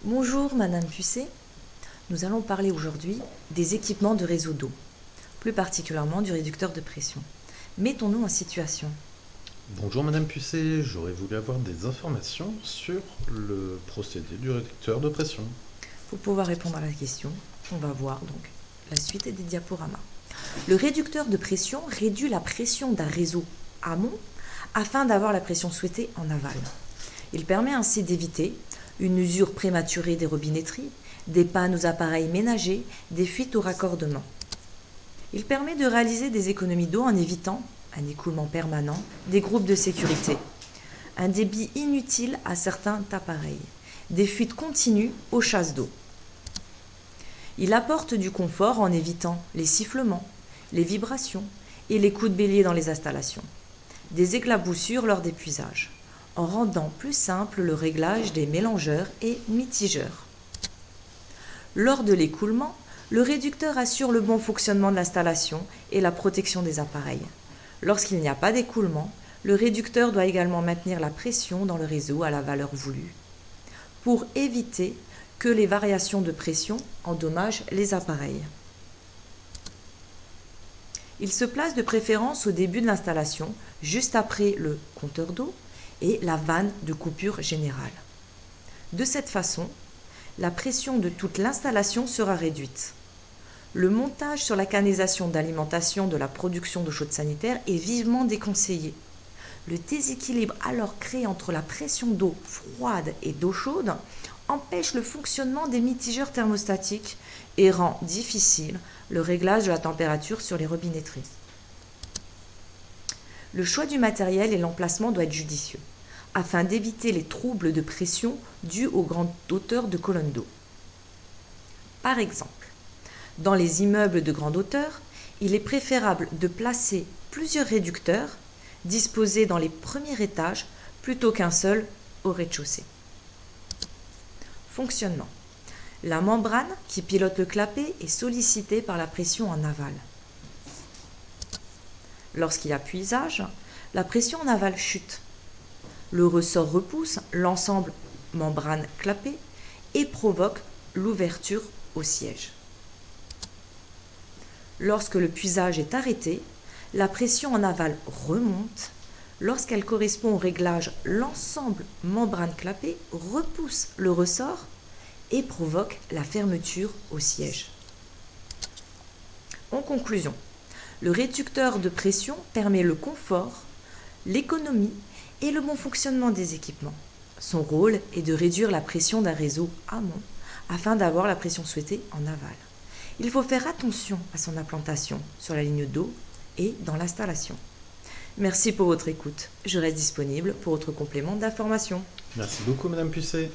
Bonjour Madame Pucet, nous allons parler aujourd'hui des équipements de réseau d'eau, plus particulièrement du réducteur de pression. Mettons-nous en situation. Bonjour Madame Pucet, j'aurais voulu avoir des informations sur le procédé du réducteur de pression. Pour pouvoir répondre à la question, on va voir donc la suite des diaporamas. Le réducteur de pression réduit la pression d'un réseau amont afin d'avoir la pression souhaitée en aval. Il permet ainsi d'éviter une usure prématurée des robinetteries, des pannes aux appareils ménagers, des fuites au raccordement. Il permet de réaliser des économies d'eau en évitant un écoulement permanent, des groupes de sécurité, un débit inutile à certains appareils, des fuites continues aux chasses d'eau. Il apporte du confort en évitant les sifflements, les vibrations et les coups de bélier dans les installations, des éclaboussures lors des puisages, en rendant plus simple le réglage des mélangeurs et mitigeurs. Lors de l'écoulement, le réducteur assure le bon fonctionnement de l'installation et la protection des appareils. Lorsqu'il n'y a pas d'écoulement, le réducteur doit également maintenir la pression dans le réseau à la valeur voulue, pour éviter que les variations de pression endommagent les appareils. Il se place de préférence au début de l'installation, juste après le compteur d'eau et la vanne de coupure générale. De cette façon, la pression de toute l'installation sera réduite. Le montage sur la canalisation d'alimentation de la production d'eau chaude sanitaire est vivement déconseillé. Le déséquilibre alors créé entre la pression d'eau froide et d'eau chaude empêche le fonctionnement des mitigeurs thermostatiques et rend difficile le réglage de la température sur les robinetteries. Le choix du matériel et l'emplacement doit être judicieux, afin d'éviter les troubles de pression dus aux grandes hauteurs de colonnes d'eau. Par exemple, dans les immeubles de grande hauteur, il est préférable de placer plusieurs réducteurs disposés dans les premiers étages plutôt qu'un seul au rez-de-chaussée. Fonctionnement. La membrane qui pilote le clapet est sollicitée par la pression en aval. Lorsqu'il y a puisage, la pression en aval chute. Le ressort repousse l'ensemble membrane-clapet et provoque l'ouverture au siège. Lorsque le puisage est arrêté, la pression en aval remonte. Lorsqu'elle correspond au réglage, l'ensemble membrane-clapet repousse le ressort et provoque la fermeture au siège. En conclusion, le réducteur de pression permet le confort, l'économie et le bon fonctionnement des équipements. Son rôle est de réduire la pression d'un réseau amont afin d'avoir la pression souhaitée en aval. Il faut faire attention à son implantation sur la ligne d'eau et dans l'installation. Merci pour votre écoute. Je reste disponible pour autre complément d'information. Merci beaucoup Madame Pucet.